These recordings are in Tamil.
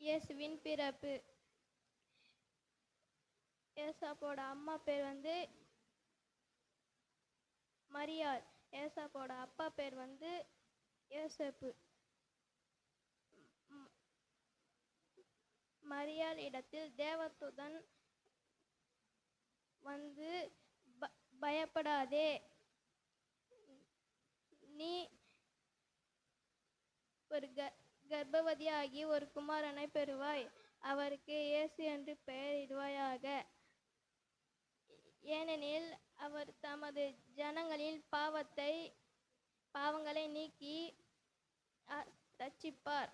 இயேசுவின் பிறப்பு. ஏசாப்போட அம்மா பேர் வந்து மரியாள். ஏசாப்போட அப்பா பேர் வந்து யோசேப்பு. மரியாள் இடத்தில் தேவதூதன் வந்து, பயப்படாதே, நீ ஒரு கர்ப்பவதியாகி ஒரு குமாரனை பெறுவாய். அவருக்கு இயேசு என்று பெயரிடுவாயாக. ஏனெனில் அவர் தமது ஜனங்களின் பாவங்களை நீக்கி ரட்சிப்பார்.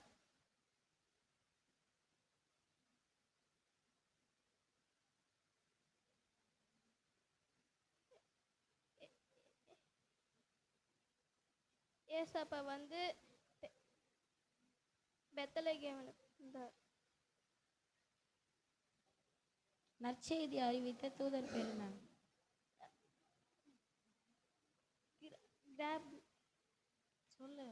ஏசப்பா வந்து பெத்லகேமில் இருந்தார். நற்செய்தி அறிவித்த தூதர் பேர் என்ன? சொல்லு.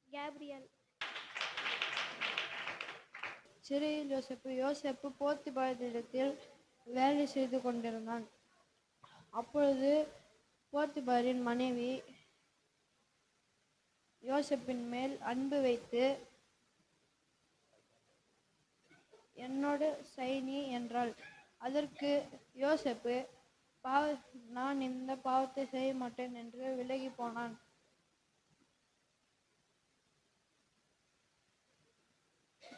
கேப்ரியல். சிறையில் யோசேப்பு போர்த்திபாரிடத்தில் வேலை செய்து கொண்டிருந்தான். அப்பொழுது போர்த்திபாரின் மனைவி யோசேப்பின் மேல் அன்பு வைத்து, என்னோடு சைனி என்றாள். அதற்கு யோசேப்பு, நான் இந்த பாவத்தை செய்ய மாட்டேன் என்று விலகி போனான்.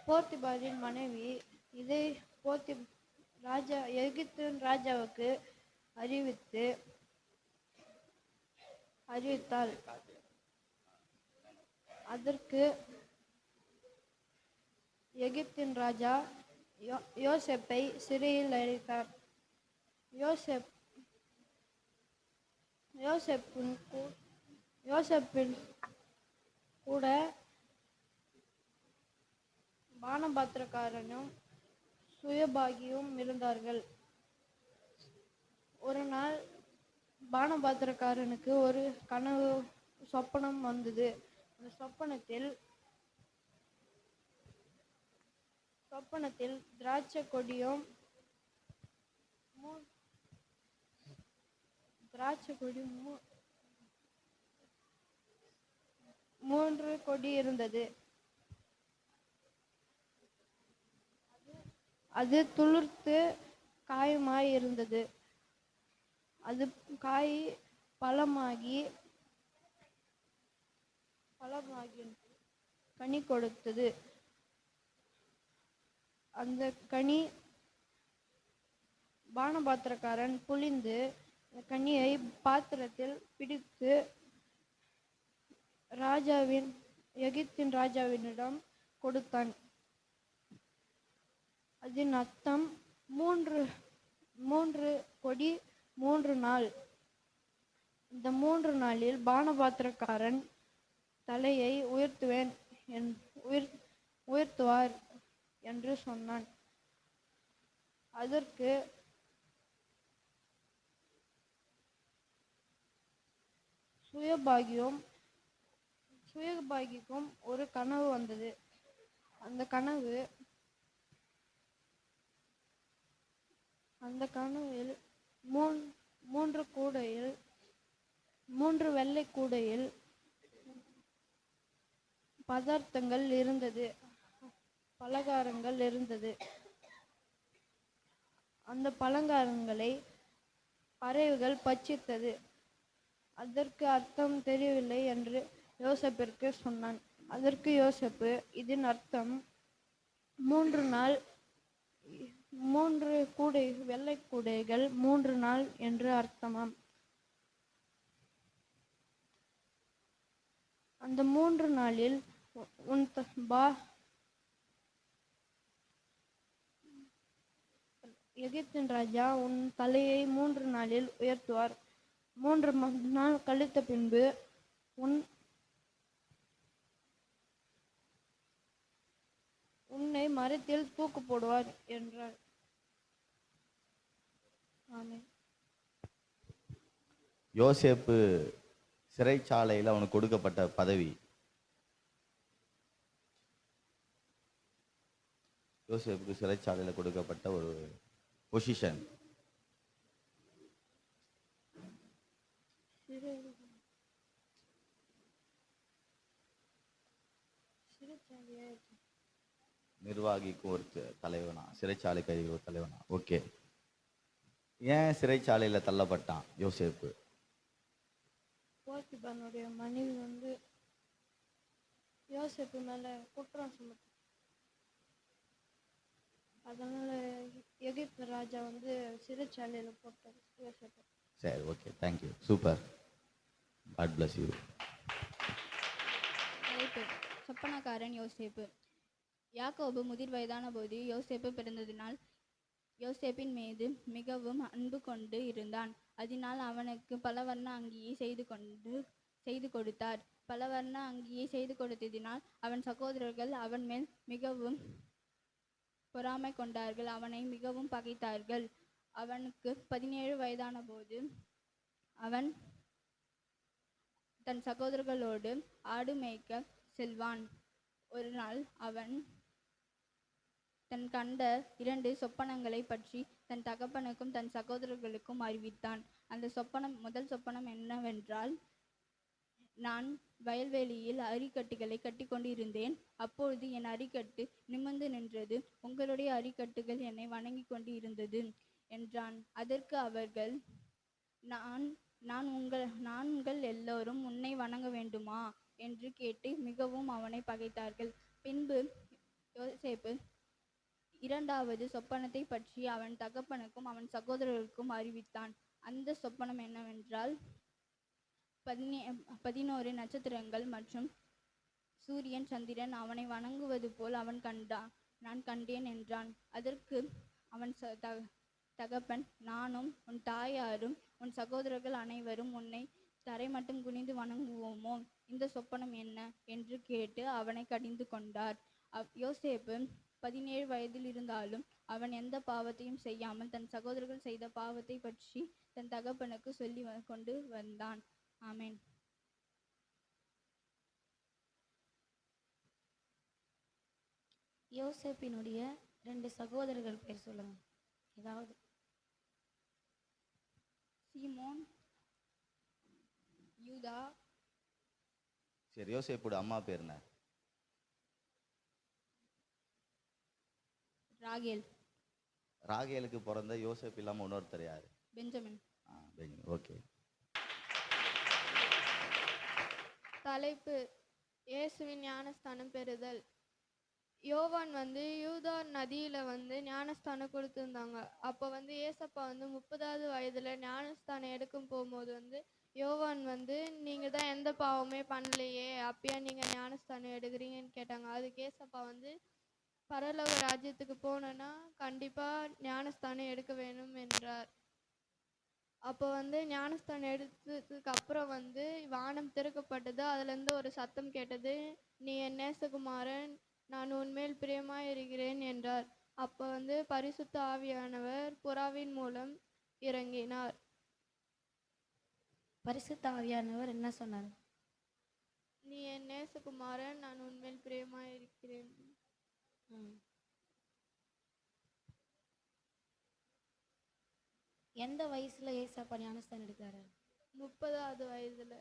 போர்த்திபாரின் மனைவி இதை எகிப்தின் ராஜாவுக்கு அறிவித்தாள். அதற்கு எகிப்தின் ராஜா யோசேப்பை சிறையில் அடைத்தார். யோசேப்பின் கூட பானபாத்திரக்காரனும் சுயபாகியும் இருந்தார்கள். ஒரு நாள் பானபாத்திரக்காரனுக்கு ஒரு சொப்பனம் வந்தது. அந்த சொப்பனத்தில் திராட்சை கொடியும் 3 கொடி இருந்தது. அது துளிர்த்து காயமாய் இருந்தது. அது காய் பழமாகி கனி கொடுத்தது. அந்த கனி பானபாத்திரக்காரன் புளிந்து கனியை பாத்திரத்தில் பிடித்து எகிப்தின் ராஜாவினிடம் கொடுத்தான். அதன் அர்த்தம் 3 கொடி 3 நாள். இந்த 3 நாளில் பானபாத்திரக்காரன் தலையை உயர்த்துவார் என்று சொன்னான். அதற்கு சுயபாகிக்கும் ஒரு கனவு வந்தது. அந்த கனவில் 3 வெள்ளை கூடையில் பலகாரங்கள் இருந்தது. அந்த பலகாரங்களை பறவைகள் பட்சித்தது. அதற்கு அர்த்தம் தெரியவில்லை என்று யோசேப்பிற்கு சொன்னான். அதற்கு யோசேப்பு, இதன் அர்த்தம் 3 நாள் 3 வெள்ளை கூடைகள் 3 நாள் என்று அர்த்தமாம். அந்த 3 நாளில் எகிப்தின் ராஜா உன் தலையை 3 நாளில் உயர்த்துவார். 3 நாள் கழித்த பின்பு உன்னை மரத்தில் தூக்கு போடுவார் என்றார். ஆமென். யோசேப்பு சிறைச்சாலையில் அவனுக்கு கொடுக்கப்பட்ட பதவி. யோசேப்புக்கு சிறைச்சாலையில் கொடுக்கப்பட்ட ஒரு பொசிஷன். நிர்வாகிக்கும் ஒரு தலைவனா, சிறைச்சாலை கைதிகள் ஒரு தலைவனா? ஓகே. ஏன் சிறைச்சாலையில் தள்ளப்பட்டான் யோசேப்பு? போத்திபானுடைய மனைவி வந்து யோசேப்பு மேல குற்றம் சுமத்து, அதனால எகிப்து ராஜா வந்து சிறைச்சாலையில போட்டார் யோசேப்பு. சரி, okay, thank you, super, God bless you. தலைப்பு: சொப்பனக்காரன் யோசேப்பு. யாக்கோபு முதிர் வயதான போது யோசேப்பு பிறந்ததினால் யோசேப்பின் மீது மிகவும் அன்பு கொண்டு இருந்தான். அதனால் அவனுக்கு பலவர்ண அங்கியை செய்து கொடுத்தார். பலவர்ண அங்கியை செய்து கொடுத்ததினால் அவன் சகோதரர்கள் அவன் மேல் மிகவும் பொறாமை கொண்டார்கள், அவனை மிகவும் பகைத்தார்கள். அவனுக்கு 17 வயதான போது அவன் தன் சகோதரர்களோடு ஆடு மேய்க்க செல்வான். ஒரு நாள் அவன் தன் கண்ட 2 சொப்பனங்களை பற்றி தன் தகப்பனுக்கும் தன் சகோதரர்களுக்கும் அறிவித்தான். அந்த முதல் சொப்பனம் என்னவென்றால், நான் வயல்வெளியில் அரிக்கட்டுகளை கட்டி கொண்டிருந்தேன். அப்பொழுது என் அரிக்கட்டு நிமிர்ந்து நின்றது. உங்களுடைய அரிக்கட்டுகள் என்னை வணங்கி கொண்டு இருந்தது என்றான். அதற்கு அவர்கள், நான் உங்கள் எல்லோரும் உன்னை வணங்க வேண்டுமா என்று கேட்டு மிகவும் அவனை பகைத்தார்கள். பின்பு யோசேப்பு 2வது சொப்பனத்தை பற்றி அவன் தகப்பனுக்கும் அவன் சகோதரர்களுக்கும் அறிவித்தான். அந்த சொப்பனம் என்னவென்றால், 11 நட்சத்திரங்கள் மற்றும் சூரியன் சந்திரன் அவனை வணங்குவது போல் நான் கண்டேன் என்றான். அதற்கு அவன் தகப்பன், நானும் உன் தாயாரும் உன் சகோதரர்கள் அனைவரும் உன்னை தரை மட்டும் குனிந்து வணங்குவோமோ? இந்த சொப்பனம் என்ன என்று கேட்டு அவனை கடிந்து கொண்டார். யோசேப்பு 17 வயதில் இருந்தாலும் அவன் எந்த பாவத்தையும் செய்யாமல் தன் சகோதரர்கள் செய்த பாவத்தை பற்றி தன் தகப்பனுக்கு சொல்லி கொண்டு வந்தான். ஆமென். யோசேப்பினுடைய 2 சகோதரர்கள் பேர் சொல்லுங்க. ஏதாவது. சீமோன், யூதா. சரி, யோசேப்போட அம்மா பேர் என்ன? ராகேல். ராகேலுக்கு பிறந்த யோசேப் இல்லாம இன்னொருத்தர் யாரு? பெஞ்சமின். Benjamin, okay. தலைப்பு: இயேசுவின் ஞானஸ்தானம் பெறுதல். யோவான் வந்து யூதா நதியில வந்து ஞானஸ்தானம் கொடுத்துருந்தாங்க. அப்போ வந்து ஏசப்பா வந்து 30வது வயதுல ஞானஸ்தானம் எடுக்கும் போகும்போது வந்து யோவான் வந்து, நீங்க தான் எந்த பாவமே பண்ணலையே, அப்பயா நீங்க ஞானஸ்தானம் எடுக்கிறீங்கன்னு கேட்டாங்க. அதுக்கு ஏசப்பா வந்து, பரலோக ராஜ்யத்துக்கு போனேன்னா கண்டிப்பா ஞானஸ்தானம் எடுக்க வேணும் என்றார். அப்போ வந்து ஞானஸ்தானம் எடுத்ததுக்கு அப்புறம் வந்து வானம் திறக்கப்பட்டது. அதுலேருந்து ஒரு சத்தம் கேட்டது, நீ என் நேசகுமாரன், நான் உன்மேல் பிரியமாய் இருக்கிறேன் என்றார். அப்போ வந்து பரிசுத்த ஆவியானவர் புறாவின் மூலம் இறங்கினார். பரிசுத்த ஆவியானவர் என்ன சொன்னார்? நீ என் நேசகுமாரன், நான் உன்மேல் பிரியமாய் இருக்கிறேன். எந்த வயசுல ஏசப்பா ஞானஸ்தானம் எடுக்கிறாரு? 30வது வயதுல.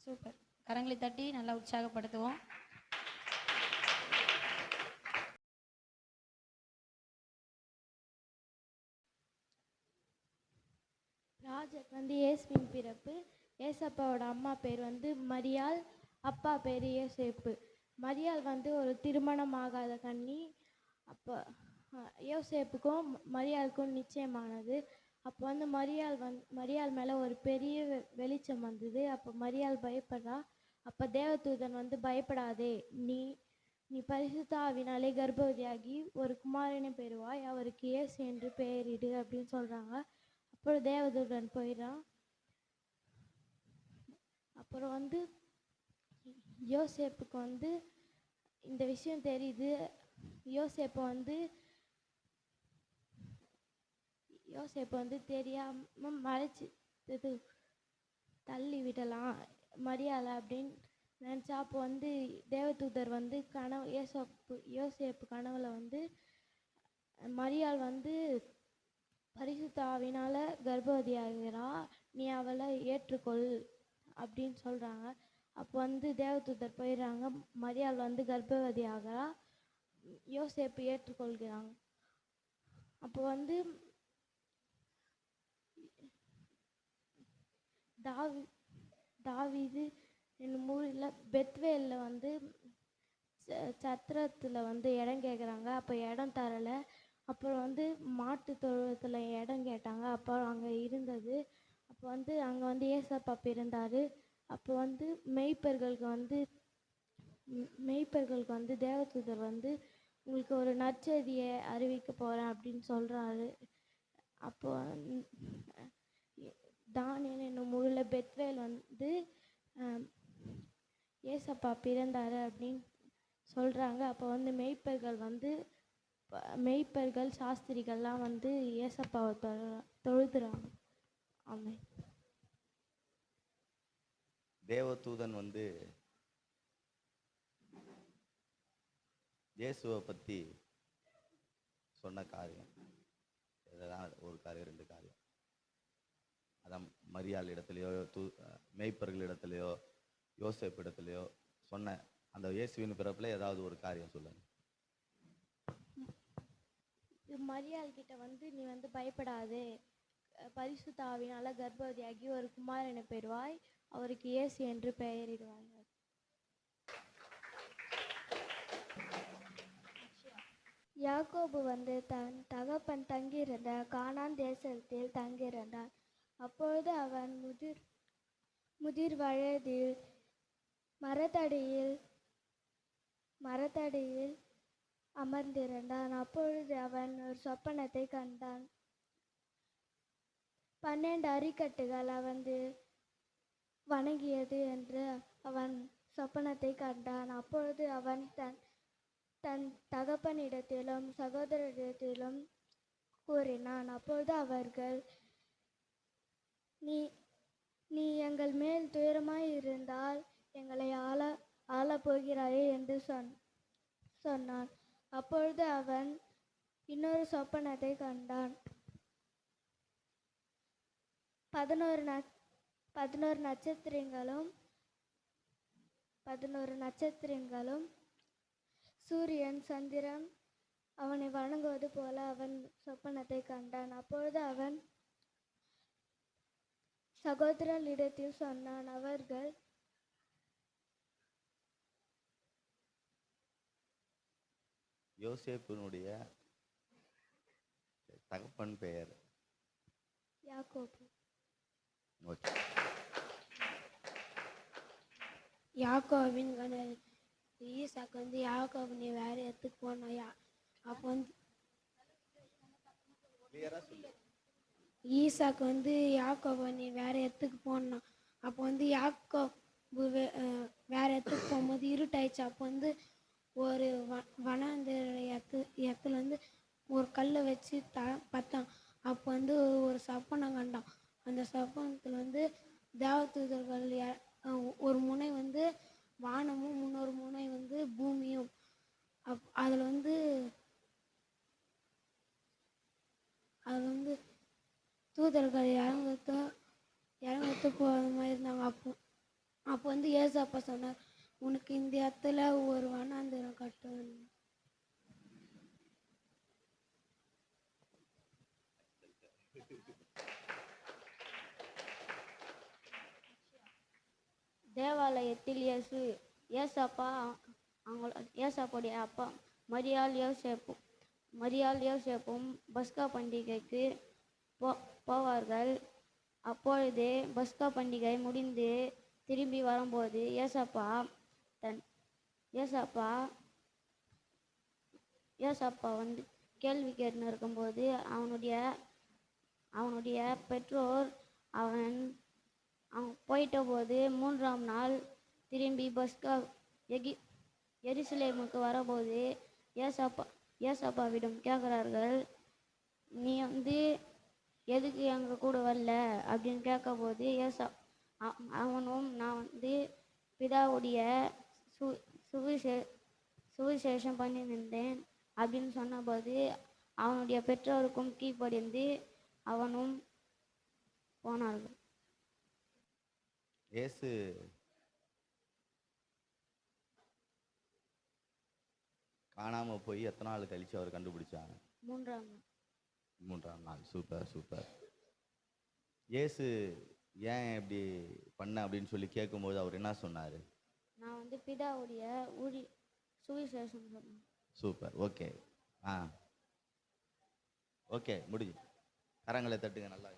சூப்பர். கரங்களை தட்டி நல்லா உற்சாகப்படுத்துவோம். ராஜாக்கு வந்து இயேசுவின் பிறப்பு. ஏசப்பாவோட அம்மா பேர் வந்து மரியாள், அப்பா பேர் யோசேப்பு. மரியாள் வந்து ஒரு திருமணமாகாத கன்னி. அப்போ யோசேப்புக்கும் மரியாளுக்கும் நிச்சயமானது. அப்போ வந்து மரியாள் மேலே ஒரு பெரிய வெளிச்சம் வந்தது. அப்போ மரியாள் பயப்படுறா. அப்போ தேவதூதன் வந்து, பயப்படாதே, நீ பரிசுத்த ஆவினாலே கர்ப்பவதியாகி ஒரு குமாரனை பெறுவாய், அவருக்கு இயேசு என்று பெயரிடு அப்படின்னு சொல்கிறாங்க. அப்புறம் தேவதூதன் போயிடுறான். அப்புறம் வந்து யோசேப்புக்கு வந்து இந்த விஷயம் தெரியுது. யோசேப்பு வந்து தெரியாமல் மறைச்சி தள்ளி விடலாம் மரியாதை அப்படின்னு நினச்சா அப்போ வந்து தேவதூதர் வந்து யோசேப்பு கனவுல வந்து மரியாள் வந்து பரிசுத்த ஆவினால கர்ப்பவதியாகிறா, நீ அவளை ஏற்றுக்கொள் அப்படின்னு சொல்கிறாங்க. அப்போ வந்து தேவதூதர் போயிடுறாங்க, மரியாள் வந்து கர்ப்பவதி ஆகிறா, யோசேப்பு ஏற்றுக்கொள்கிறாங்க. அப்போ வந்து தாவீது என்னும் ஊரில் பெத்வேலில் வந்து சத்திரத்தில் வந்து இடம் கேட்குறாங்க. அப்போ இடம் தரலை. அப்புறம் வந்து மாட்டு தொழுவத்தில் இடம் கேட்டாங்க. அப்போ அங்கே இருந்தது. அப்போ வந்து அங்கே வந்து ஏசப்பா பிறந்தார். அப்போ வந்து மெய்ப்பர்களுக்கு வந்து தேவதூதர் வந்து உங்களுக்கு ஒரு நற்செய்தியை அறிவிக்க போகிறேன் அப்படின்னு சொல்கிறாரு. அப்போ தானியேல் என்னும் ஊரில் பெத்வேல் வந்து ஏசப்பா பிறந்தார் அப்படின்னு சொல்கிறாங்க. அப்போ வந்து மெய்ப்பர்கள் சாஸ்திரிகள்லாம் வந்து ஏசப்பாவை தொழுதுறாங்க. ஆமாம். தேவதூதன் வந்து இயேசுவை பற்றி சொன்ன காரியம் இதெல்லாம் ஒரு காரியம், ரெண்டு காரியம். அதான் மரியாள் இடத்துலையோ மேய்ப்பர்கள் இடத்துலையோ யோசேப்பு இடத்துலையோ சொன்ன அந்த இயேசுவின் பிறப்பில் ஏதாவது ஒரு காரியம் சொல்லுங்க. மரியாள் கிட்ட வந்து நீ வந்து பயப்படாதே, பரிசுத்த ஆவியினால கர்ப்பவதியாகி ஒரு குமாரனை பெறுவாய், அவருக்கு இயேசு என்று பெயரிடுவாய். யாக்கோபு வந்து தன் தகப்பன் தங்கியிருந்த கானான் தேசத்தில் தங்கியிருந்தான். அப்பொழுது அவன் முதிர் வயதில் மரத்தடியில் அமர்ந்திருந்தான். அப்பொழுது அவன் ஒரு சொப்பனத்தை கண்டான். 12 அரிக்கட்டுகள் அவந்து வணங்கியது என்று அவன் சொப்பனத்தை கண்டான். அப்பொழுது அவன் தன் தகப்பனிடத்திலும் சகோதரரிடத்திலும் கூறினான். அப்பொழுது அவர்கள், நீ எங்கள் மேல் துயரமாய் இருந்தால் எங்களை ஆளப்போகிறாயே என்று சொன்னான். அப்பொழுது அவன் இன்னொரு சொப்பனத்தை கண்டான். 11 நட்சத்திரங்களும் சூரியன் சந்திரன் அவனை வணங்குவது போல அவன் சொப்பனத்தை கண்டான். அப்பொழுது அவன் சகோதரர்களிடத்தில் சொன்னான். அவர்கள், யோசேப்பினுடைய தகப்பன் பெயர் யாக்கோபு. யாக்கோவின் கணவர் ஈசாக்கு வந்து யாக்கோபு நீ வேற இடத்துக்கு போனாயா. அப்போ வந்து ஈசாக்கு வந்து யாக்கோபு நீ வேற இடத்துக்கு போனான். அப்போ வந்து யாக்கோபு வேற இடத்துக்கு போகும்போது இருட்டாயிடுச்சு. அப்போ வந்து ஒரு வனாந்திர இடத்துல வந்து ஒரு கல்லை வச்சு பார்த்தான். அப்போ வந்து ஒரு சொப்பனம் கண்டான். அந்த சொப்பனத்தில் வந்து தேவதூதர்கள் ஒரு முனை வந்து வானமும் இன்னொரு முனை வந்து பூமியும். அதில் வந்து தூதர்கள் இறங்கத்து போகிற மாதிரி இருந்தாங்க. அப்போ வந்து ஏசப்பா சொன்னார், உனக்கு இந்த இடத்துல ஒரு வனாந்திரம் கட்டுவேன். தேவாலயத்தில் ஏசாப்புடைய அப்பா மரியாள் யோசேப்பும் பஸ்கா பண்டிகைக்கு போவார்கள். அப்பொழுது பஸ்கா பண்டிகை முடிந்து திரும்பி வரும்போது ஏசப்பா வந்து கேள்வி கேட்டுன்னு இருக்கும்போது அவனுடைய பெற்றோர் அவன் போயிட்ட போது 3ஆம் நாள் திரும்பி பஸ்கா எருசலேமுக்கு வரபோது ஏசப்பாவிடம் கேட்குறார்கள், நீ வந்து எதுக்கு எங்கள் கூட வரல அப்படின்னு கேட்க போது அவனும் நான் வந்து பிதாவுடைய சு சுவிசே சுவிசேஷம் பண்ணி நின்றேன் அப்படின்னு சொன்னபோது அவனுடைய பெற்றோருக்கும் கீழ்ப்படிந்து அவனும் போனார்கள். இயேசு காணாம போய் எத்தனை நாள் கழிச்சு அவர் கண்டுபிடிச்சாங்க? 3ஆம் நாள். 3ஆம் நாள். Super super. இயேசு ஏன் இப்படி பண்ண அப்படின்னு சொல்லி கேட்கும்போது அவர் என்ன சொன்னார்? நான் வந்து பிதாவுடைய சுவிசேஷம் சொன்னேன். சூப்பர். ஓகே. ஆ ஓகே, முடிஞ்சு. கரங்களை தட்டுங்க நல்லா.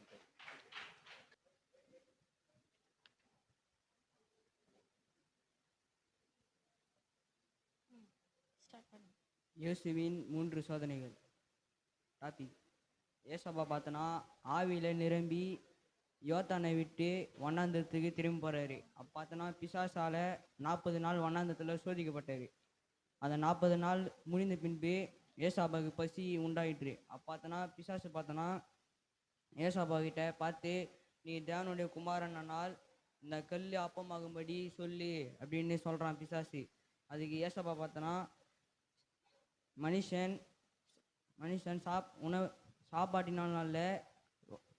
இயேசுவின் 3 சோதனைகள். டாபிக்: ஏசப்பா பார்த்தோன்னா ஆவியில் நிரம்பி யோத்தானை விட்டு வண்ணாந்தரத்துக்கு திரும்பி போகிறாரு. அப்போ பார்த்தோன்னா பிசாசால் 40 நாள் வண்ணாந்தரத்தில் சோதிக்கப்பட்டார். அந்த 40 நாள் முடிந்த பின்பு ஏசாப்பாவுக்கு பசி உண்டாயிற்று. அப்போ பார்த்தோன்னா பிசாசு பார்த்தோன்னா ஏசாப்பா கிட்ட பார்த்து, நீ தேவனுடைய குமாரனால் இந்த கல் அப்பமாகும்படி சொல்லு அப்படின்னு சொல்கிறான் பிசாசு. அதுக்கு ஏசப்பா பார்த்தோன்னா, மனுஷன் சாப்பாட்டினால் அல்ல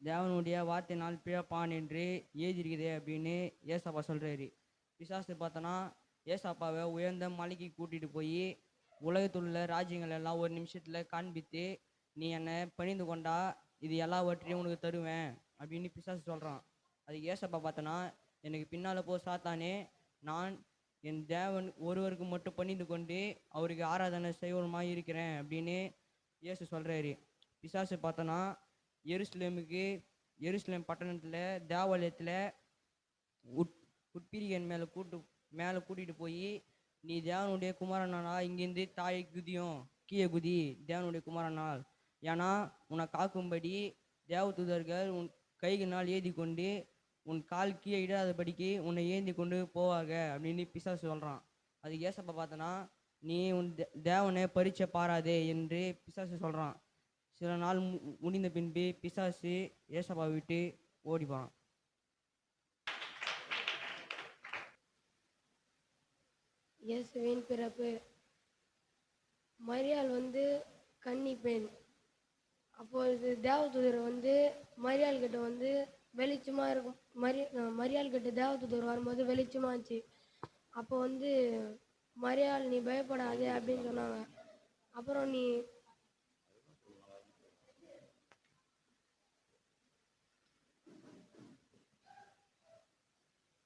தேவனுடைய வார்த்தையினால் பிழப்பான் என்று எழுதியிருக்குதே அப்படின்னு ஏசாப்பா சொல்கிறாரு. பிசாசு பார்த்தோன்னா ஏசாப்பாவை உயர்ந்த மலைக்கு கூட்டிகிட்டு போய் உலகத்துள்ள ராஜ்யங்கள் எல்லாம் ஒரு நிமிஷத்தில் காண்பித்து, நீ என்னை பணிந்து கொண்டா இது எல்லாவற்றையும் உனக்கு தருவேன் அப்படின்னு பிசாசு சொல்கிறான். அதுக்கு ஏசப்பா பார்த்தோன்னா, எனக்கு பின்னால் போ சாத்தானே, நான் என் தேவன் ஒருவருக்கு மட்டும் பணிந்து கொண்டு அவருக்கு ஆராதனை செய்வமாக இருக்கிறேன் அப்படின்னு இயேசு சொல்கிறாரு. பிசாசு பார்த்தோன்னா எருசலேம் பட்டணத்தில் தேவாலயத்தில் உட்பிரிகன் மேலே கூட்டிகிட்டு போய், நீ தேவனுடைய குமாரனானா இங்கேருந்து தாயை குதியும் கீழே குதி தேவனுடைய குமாரனால், ஏன்னா உன்னை காக்கும்படி தேவதூதர்கள் உன் கைகளால் ஏந்தி கொண்டு உன் கால் கீழே இடாதபடிக்கு உன்னை ஏந்தி கொண்டு போவாங்க அப்படின்னு பிசாசு சொல்கிறான். அது ஏசப்பா பார்த்தோன்னா, நீ உன் தேவனை பரீட்சை பாராதே என்று பிசாசு சொல்கிறான். சில நாள் முடிந்த பின்பு பிசாசு ஏசப்பா விட்டு ஓடிப்பான். இயேசுவின் பிறப்பு. மரியாள் வந்து கன்னி பெண். அப்பொழுது தேவதூதர் வந்து மரியாள் கிட்ட வந்து வெளிச்சமாக இருக்கும். மரியாள் கிட்ட தேவதூதர் வரும்போது வெளிச்சமாக இருந்துச்சு. அப்போ வந்து மரியாள், நீ பயப்படாதே அப்படின்னு சொன்னாங்க. அப்புறம்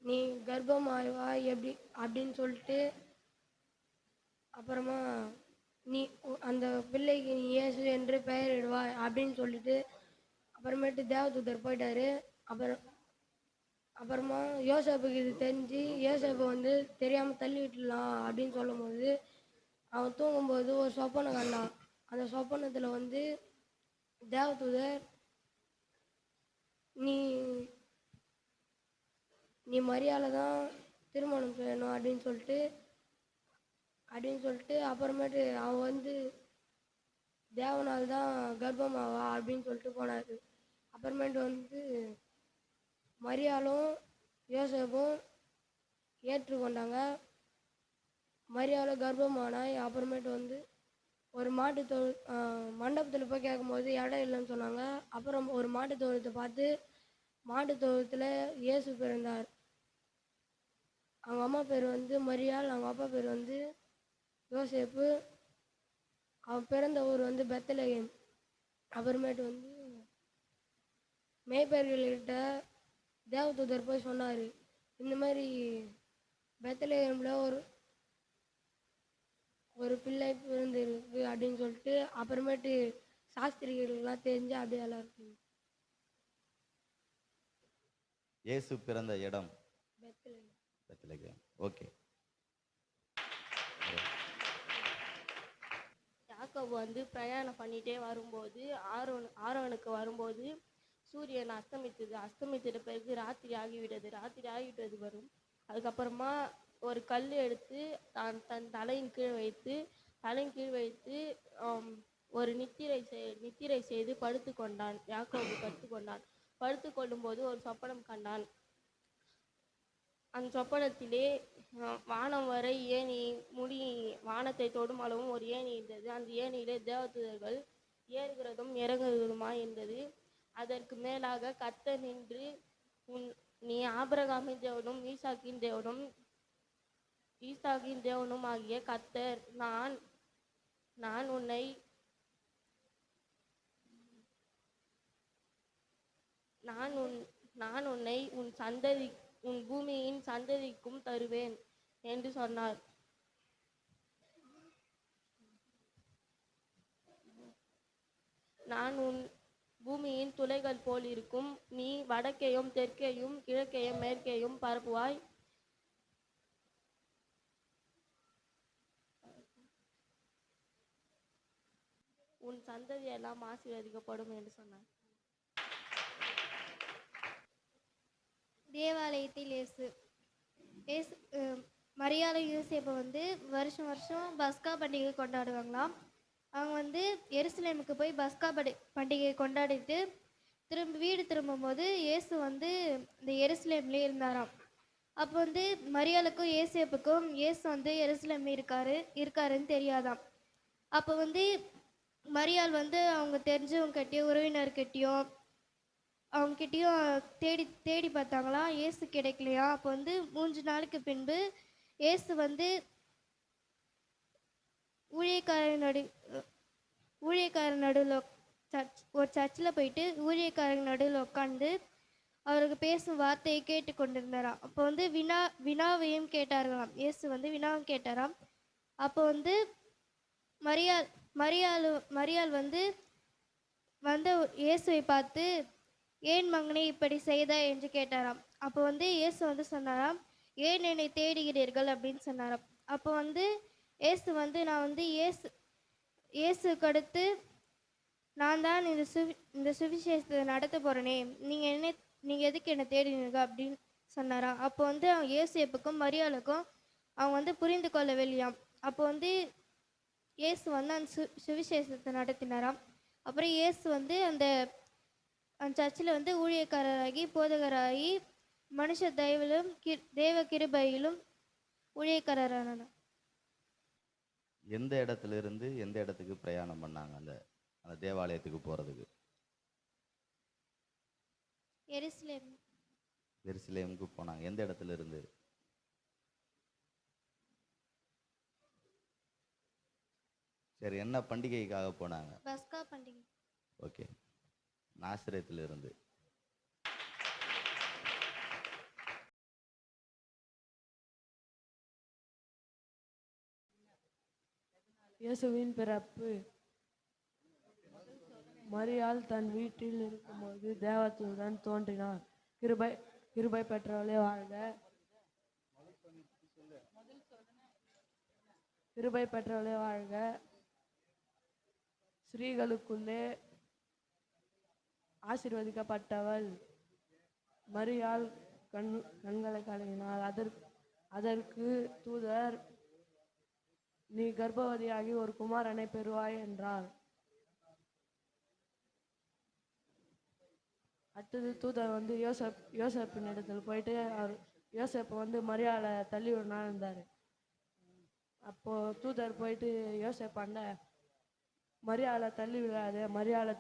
நீ கர்ப்பமாய்வா எப்படி அப்படின்னு சொல்லிட்டு, அப்புறமா நீ அந்த பிள்ளைக்கு நீ இயேசு என்று பெயரிடுவாய் அப்படின்னு சொல்லிட்டு அப்புறமேட்டு தேவதூதர் போயிட்டாரு. அப்புறமா யோசேப்புக்கு இது தெரிஞ்சு யோசேப்பை வந்து தெரியாமல் தள்ளி விட்டுலாம் அப்படின்னு சொல்லும்போது, அவன் தூங்கும்போது ஒரு சொப்பனை கண்டான். அந்த சொப்பனத்தில் வந்து தேவதூதர், நீ நீ மரியாதை தான் திருமணம் செய்யணும் அப்படின்னு சொல்லிட்டு அப்புறமேட்டு அவன் வந்து தேவனால் தான் கர்ப்பமாவா அப்படின்னு சொல்லிட்டு போனார். அப்புறமேட்டு வந்து மரியாளும் யோசேப்பும் ஏற்றுக்கொண்டாங்க. மரியாதை கர்ப்பமானாய். அப்புறமேட்டு வந்து ஒரு மண்டபத்தில் போய் கேட்கும்போது இடம் இல்லைன்னு சொன்னாங்க. அப்புறம் ஒரு மாட்டுத் தொழுத்தை பார்த்து மாட்டுத் தொழுத்தில் இயேசு பிறந்தார். அவங்க அம்மா பேர் வந்து மரியாள், அவங்க அப்பா பேர் வந்து யோசேப்பு. அவன் பிறந்த ஊர் வந்து பெத்லகேம். அப்புறமேட்டு வந்து மேய்ப்பர்கள்கிட்ட தேவதூதர் போய் சொன்னார், இந்த மாதிரி பெத்லகேமில் ஒரு பிள்ளை பிறந்திருக்கு அப்படின்னு சொல்லிட்டு. அப்புறமேட்டு சாஸ்திரிகளுக்கெல்லாம் தெரிஞ்சு அப்படியே எல்லாருக்கும். இயேசு பிறந்த இடம் பெத்லகேம். பெத்லகேம். ஓகே. யாக்கோபு வந்து பிரயாணம் பண்ணிகிட்டே வரும்போது ஆரோனுக்கு வரும்போது சூரியன் அஸ்தமித்திட்ட பிறகு ராத்திரி ஆகிவிட்டது வரும். அதுக்கப்புறமா ஒரு கல் எடுத்து தன் தலையின் கீழ் வைத்து ஒரு நித்திரை செய்து படுத்து கொண்டான். யாக்கோபு படுத்து கொள்ளும்போது ஒரு சொப்பனம் கண்டான். அந்த சொப்பனத்திலே வானம் வரை ஏணி முடி வானத்தை தொடும் அளவும் ஒரு ஏணி இருந்தது. அந்த ஏணியிலே தேவதூதர்கள் ஏறுகிறதும் இறங்குகிறதுமா இருந்தது. அதற்கு மேலாக கர்த்தர் நின்று, நீ ஆபிரகாமின் தேவனும் ஈசாக்கின் தேவனும் ஆகிய கர்த்தர், நான் உன்னை உன் பூமியின் சந்ததிக்கும் தருவேன் என்று சொன்னார். நான் உன் பூமியின் துளைகள் போல் இருக்கும். நீ வடக்கையும் தெற்கையும் கிழக்கையும் மேற்கையும் பரப்புவாய். உன் சந்ததி எல்லாம் ஆசீர்வதிக்கப்படும் என்று சொன்னார். தேவாலயத்தில் இயேசு மரியாதை யோசேப்பை வந்து வருஷம் வருஷம் பஸ்கா பண்டிகை கொண்டாடுவாங்களாம். அவங்க வந்து எருசலேமுக்கு போய் பஸ்கா பண்டிகை கொண்டாடிட்டு வீடு திரும்பும்போது இயேசு வந்து இந்த எருசலேம்லேயே இருந்தாராம். அப்போ வந்து மரியாளுக்கும் ஏசேப்புக்கும் இயேசு வந்து எருசலேம் இருக்காருன்னு தெரியாதாம். அப்போ வந்து மரியாள் வந்து அவங்க தெரிஞ்சவங்ககிட்டயும் உறவினர்கிட்டையும் அவங்ககிட்டயும் தேடி பார்த்தாங்களாம். இயேசு கிடைக்கலையா. அப்போ வந்து 3 நாளுக்கு பின்பு இயேசு வந்து ஊழியக்காரன் நடுவில் ஒரு சர்ச்சில் போயிட்டு ஊழியக்காரன் நடுவில் உட்காந்து அவருக்கு பேசும் வார்த்தையை கேட்டு கொண்டிருந்தாராம். அப்போ வந்து வினாவையும் கேட்டார்களாம். இயேசு வந்து வினாவும் கேட்டாராம். அப்போ வந்து மரியாள் வந்து இயேசுவை பார்த்து, ஏன் மகனே இப்படி செய்தாய் என்று கேட்டாராம். அப்போ வந்து இயேசு வந்து சொன்னாராம், ஏன் என்னை தேடுகிறீர்கள் அப்படின்னு சொன்னாராம். அப்போ வந்து இயேசு வந்து, நான் வந்து இயேசுக்கு அடுத்து நான் தான் இந்த சுவிசேஷத்தை நடத்த போகிறேனே, நீங்கள் எதுக்கு என்னை தேடினீங்க அப்படின்னு சொன்னாராம். அப்போ வந்து இயேசுப்புக்கும் மரியாளுக்கும் அவங்க வந்து புரிந்து கொள்ளவில்லையாம். அப்போ வந்து இயேசு வந்து அந்த சுவிசேஷத்தை நடத்தினாராம். அப்புறம் இயேசு வந்து அந்த சர்ச்சில் வந்து ஊழியக்காரராகி போதகராகி மனுஷ தயவிலும் தேவ கிருபையிலும் ஊழியக்காரரான. எந்த இடத்துல இருந்து எந்த இடத்துக்கு பிரயாணம் பண்ணாங்க அந்த அந்த தேவாலயத்துக்கு போகிறதுக்கு? எருசலேமுக்கு போனாங்க. எந்த இடத்துல இருந்து? சரி, என்ன பண்டிகைக்காக போனாங்க? பஸ்கா பண்டிகை. ஓகே. நாசரேத்துல இருந்து. இயேசுவின் பிறப்பு. மரியாள் தன் வீட்டில் இருக்கும்போது தேவதூதன் தோன்றினார். கிருபை பெற்றவளே வாழ்க, கிருபை பெற்றவளே வாழ்க, ஸ்ரீகளுக்குள்ளே ஆசீர்வதிக்கப்பட்டவள். மரியாள் கண்களை கலங்கினாள். அதற்கு தூதர், நீ கர்ப்பவதியாகி ஒரு குமாரனை பெறுவாய் என்றார். அடுத்தது தூதர் வந்து யோசேப்பின் இடத்துல போயிட்டு யோசேப்பை வந்து மரியாளை தள்ளி விடனா இருந்தார். அப்போ தூதர் போயிட்டு யோசேப்பாண்ட, மரியாளை தள்ளி விடாது, மரியாளை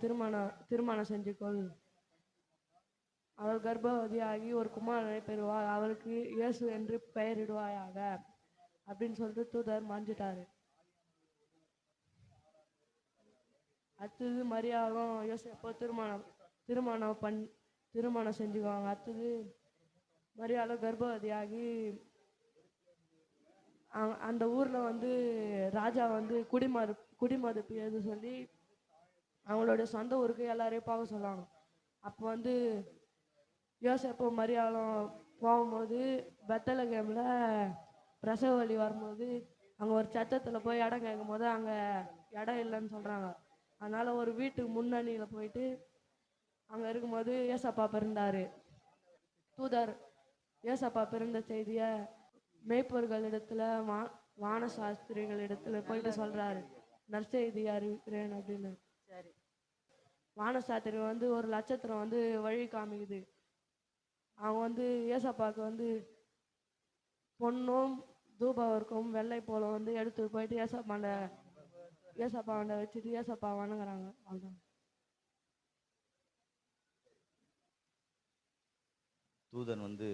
திருமணம் செஞ்சுக்கொள், அவள் கர்ப்பவதியாகி ஒரு குமாரனை பெறுவாள், அவளுக்கு இயேசு என்று பெயரிடுவாயாக அப்படின்னு சொல்லிட்டு தூதர் மாஞ்சிட்டாரு. அடுத்தது மரியாளும் யோசேப்போ திருமணம் செஞ்சுக்குவாங்க. அடுத்தது மரியாளும் கர்ப்பவதியாகி அந்த ஊரில் வந்து ராஜா வந்து குடிமதிப்பு எது சொல்லி அவங்களோட சொந்த ஊருக்கு எல்லாரையும் பார்க்க சொல்லுவாங்க. அப்போ வந்து யோசேப்பு மரியாளும் போகும்போது பெத்தலகேமில் பிரசவ வலி வரும்போது அங்கே ஒரு சத்தத்தில் போய் இடம் கேட்கும் போது அங்கே இடம் இல்லைன்னு சொல்கிறாங்க. அதனால் ஒரு வீட்டுக்கு முன்னணியில் போயிட்டு அங்கே இருக்கும்போது ஏசப்பா பிறந்தார். தூதர் ஏசப்பா பிறந்த செய்தியை மேய்ப்பர்களிடத்துல வானசாஸ்திரிகளிடத்துல போயிட்டு சொல்கிறாரு, நற்செய்தி அறிவிக்கிறேன் அப்படின்னு. வானசாஸ்திரி வந்து ஒரு நட்சத்திரம் வந்து வழி காமிக்குது. அவங்க வந்து ஏசப்பாவுக்கு வந்து பொண்ணும் தூபவர்க்கும் வெள்ளை போலும் வந்து எடுத்து போயிட்டு ஏசப்பாண்ட வச்சுட்டு ஏசப்பா வணங்குறாங்க. அவ்வளோதான். தூதன் வந்து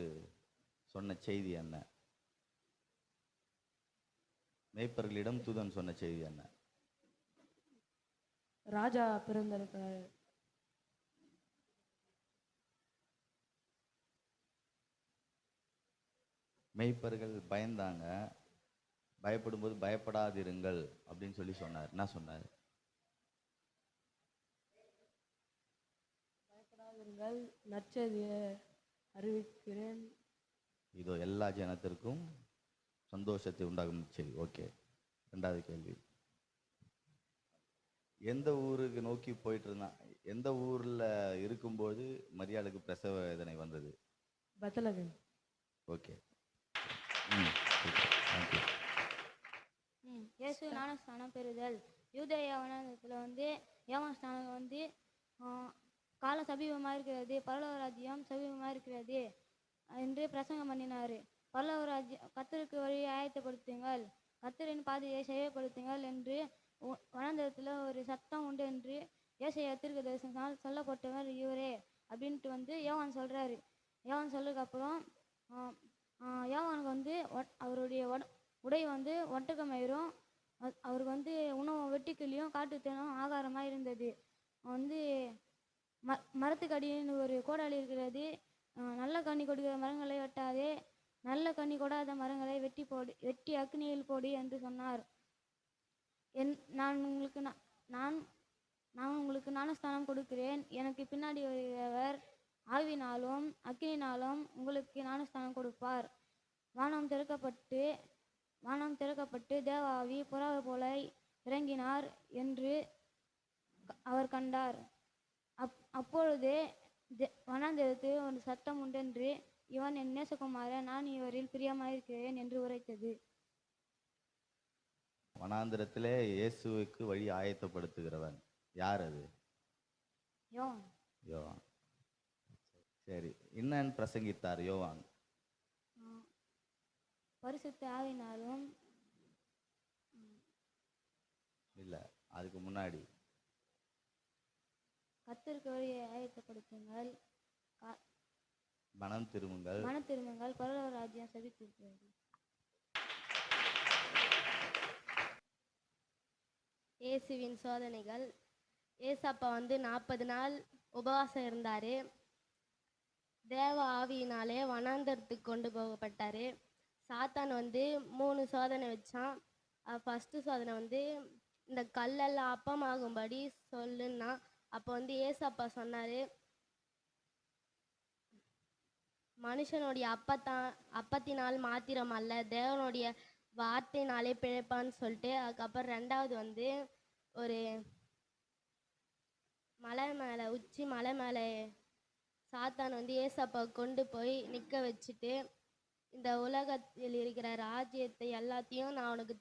சொன்ன செய்தி என்ன? மேய்ப்பர்களிடம் தூதன் சொன்ன செய்தி என்ன? ராஜா பிறந்திருக்கிறாரு. மேய்ப்பர்கள் பயந்தாங்க. பயப்படும்போது பயப்படாதிருங்கள் அப்படின்னு சொல்லி சொன்னார். என்ன சொன்னார்? பயப்படாதிருங்கள், நற்செய்தியை அறிவிக்கிறேன். இதோ எல்லா ஜனத்திற்கும் சந்தோஷத்தை உண்டாகும் செய்தி. ஓகே, ரெண்டாவது கேள்வி. எந்த ஊருக்கு நோக்கி போயிட்டு இருந்தான்? எந்த ஊர்ல இருக்கும்போது மரியாளுக்கு பிரசவ வேதனை வந்தது? பெத்லகேம். ஓகே. இயேசு ஞானஸ்நானம் பெறுதல். யூதேயா வனாந்தரத்தில் வந்து யோவான் ஸ்நானகம் வந்து காலம் சமீபமாக இருக்கிறது, பரலோக ராஜ்யம் சமீபமாக இருக்கிறது என்று பிரசங்கம் பண்ணினார். பரலோக ராஜ்யம் கர்த்தருக்கு வழியை ஆயத்தப்படுத்துங்கள், கர்த்தரின் பாதையை செயல்படுத்துங்கள் என்று வனாந்தரத்தில் ஒரு சத்தம் உண்டு என்று ஏசாயா தீர்க்கதரிசனால் சொல்லப்பட்டவர் இவரே அப்படின்ட்டு வந்து யோவான் சொல்கிறாரு. யோவான் சொல்றதுக்கு அப்புறம் யோவானுக்கு வந்து அவருடைய உடை வந்து ஒட்டகமயிரும், அவருக்கு வந்து உணவும் வெட்டுக்கிளியும் காட்டுத்தேனும் ஆகாரமாக இருந்தது. வந்து மரத்துக்கடின்னு ஒரு கோடாலி இருக்கிறது. நல்ல கனி கொடுக்கிற மரங்களை வெட்டாதே, நல்ல கனி கொடாத மரங்களை வெட்டி அக்னியில் போடு என்று சொன்னார். நான் உங்களுக்கு ஞானஸ்தானம் கொடுக்கிறேன், எனக்கு பின்னாடி வருகிறவர் ஆவினாலும் அக்கினினாலும் உங்களுக்கு ஞானஸ்தானம் கொடுப்பார். வானம் திறக்கப்பட்டு தேவ ஆவி புறாவை போல இறங்கினார் என்று அவர் கண்டார். அப்பொழுதே வனாந்திரத்தில் ஒரு சத்தம் உண்டென்று, இவன் என் நேசகுமாரன், நான் இவரில் பிரியமாயிருக்கிறேன் என்று உரைத்தது. வனாந்திரத்திலே இயேசுவுக்கு வழி ஆயத்தப்படுத்துகிறவன் யார்? அது யோவான். சரி, என்னன்னு பிரசங்கித்தார் யோவான்? பரிசுத்த ஆவினாலும் இல்ல, அதுக்கு முன்னாடி கர்த்தருக்கு வழியை ஆயத்தப்படுத்துங்கள், மனம் திரும்புங்கள், பரலோக ராஜ்யம் சபித்திருக்கிறது. இயேசுவின் சோதனைகள். ஏசப்பா வந்து 40 நாள் உபவாசம் இருந்தார். தேவ ஆவியினாலே வனாந்தரத்துக்கு கொண்டு போகப்பட்டார். சாத்தான் வந்து 3 சோதனை வச்சான். ஃபஸ்ட்டு சோதனை வந்து இந்த கல்லெல்லாம் அப்பமாகும்படி சொல்லுன்னா, அப்போ வந்து ஏசப்பா சொன்னார், மனுஷனுடைய அப்பத்தினால் மாத்திரம் அல்ல, தேவனுடைய வார்த்தையினாலே பிழைப்பான்னு சொல்லிட்டு. அதுக்கப்புறம் ரெண்டாவது வந்து ஒரு உச்சி மலை மேலே சாத்தான் வந்து ஏசப்பா கொண்டு போய் நிற்க வச்சுட்டு, இந்த உலகத்தில் இருக்கிற ராஜ்யத்தை எல்லாத்தையும் நான் உனக்கு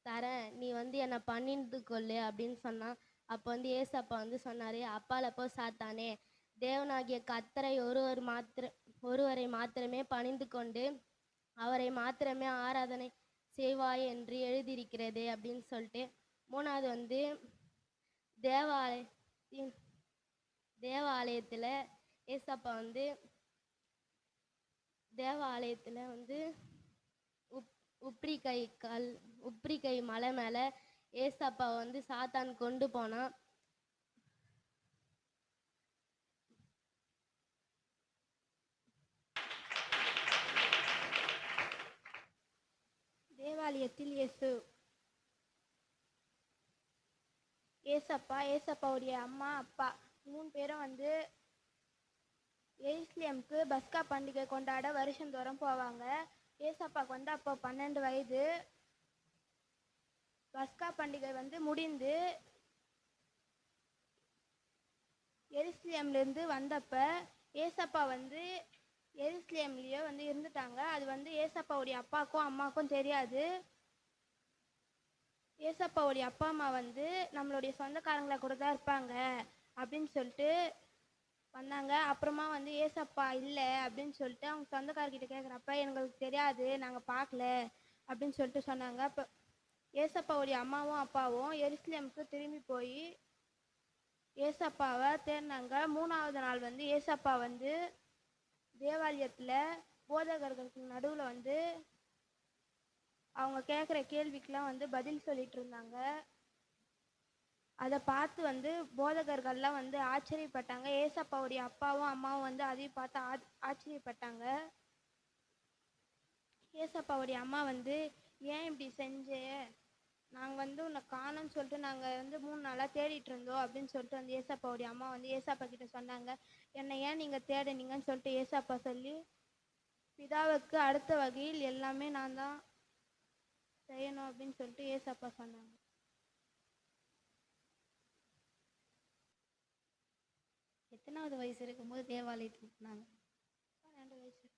தரேன், நீ வந்து என்னை பணிந்து கொள்ளு அப்படின்னு சொன்னான். அப்போ வந்து ஏசப்பா வந்து சொன்னார், அப்பால போ சாத்தானே, தேவனாகிய கர்த்தரை ஒருவரை மாத்திரமே பணிந்து கொண்டு அவரை மாத்திரமே ஆராதனை செய்வாய் என்று எழுதியிருக்கிறது அப்படின்னு சொல்லிட்டு. மூணாவது வந்து தேவாலயத்தில் ஏசப்பா வந்து உப்ரிகை மலை மேலே ஏசப்பா வந்து சாத்தான் கொண்டு போனான். தேவாலயத்தில் ஏசப்பாவுடைய அம்மா அப்பா 3 பேரும் வந்து எருசலேமுக்கு பஸ்கா பண்டிகை கொண்டாட வருஷந்தோறும் போவாங்க. ஏசப்பாவுக்கு வந்து அப்போ 12 வயது. பஸ்கா பண்டிகை வந்து முடிந்து எருசலேம்லேருந்து வந்தப்ப ஏசப்பா வந்து எருசலேம்லேயே வந்து இருந்துட்டாங்க. அது வந்து ஏசப்பாவுடைய அப்பாவுக்கும் அம்மாவுக்கும் தெரியாது. ஏசப்பாவுடைய அப்பா அம்மா வந்து நம்மளுடைய சொந்தக்காரங்களை கூட தான் இருப்பாங்க அப்படின்னு சொல்லிட்டு வந்தாங்க. அப்புறமா வந்து ஏசப்பா இல்லை அப்படின்னு சொல்லிட்டு அவங்க சொந்தக்காரர்கிட்ட கேட்குறப்ப எங்களுக்கு தெரியாது, நாங்கள் பார்க்கல அப்படின்னு சொல்லிட்டு சொன்னாங்க. அப்போ ஏசப்பாவுடைய அம்மாவும் அப்பாவும் எருசலேமுக்கு திரும்பி போய் ஏசப்பாவை தேடினாங்க. 3வது நாள் வந்து ஏசப்பா வந்து தேவாலயத்தில் போதகர்களுக்கு நடுவில் வந்து அவங்க கேட்குற கேள்விக்கெலாம் வந்து பதில் சொல்லிட்டு இருந்தாங்க. அதை பார்த்து வந்து போதகர்கள்லாம் வந்து ஆச்சரியப்பட்டாங்க. ஏசப்பாவுடைய அப்பாவும் அம்மாவும் வந்து அதையும் பார்த்து ஆச்சரியப்பட்டாங்க. ஏசப்பாவுடைய அம்மா வந்து ஏன் இப்படி செஞ்சே, நாங்கள் வந்து உன்னை காணோன்னு சொல்லிட்டு நாங்கள் வந்து 3 நாளாக தேடிட்டு இருந்தோம் அப்படின்னு சொல்லிட்டு வந்து ஏசப்பாவுடைய அம்மா வந்து ஏசப்பா கிட்ட சொன்னாங்க. என்னை ஏன் நீங்கள் தேடினீங்கன்னு சொல்லிட்டு ஏசப்பா சொல்லி, பிதாவுக்கு அடுத்த வகையில் எல்லாமே நான் தான் செய்யணும் அப்படின்னு சொல்லிட்டு ஏசப்பா சொன்னாங்க. எத்தனாவது வயசு இருக்கும்போது தேவாலயத்துக்கு போனாங்க? 2 வயசு இருக்கும்.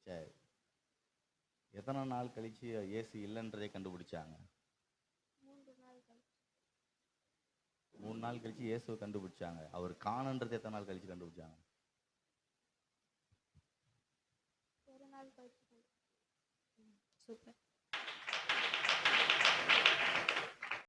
சரி, எத்தனை நாள் கழிச்சு இயேசு இல்லைன்றதை கண்டுபிடிச்சாங்க? 3 நாள் கழிச்சு. 3 நாள் கழிச்சு இயேசுவை கண்டுபிடிச்சாங்க. அவர் காணன்றது எத்தனை நாள் கழிச்சு கண்டுபிடிச்சாங்க? 1 நாள் கழிச்சு. சூப்பர்.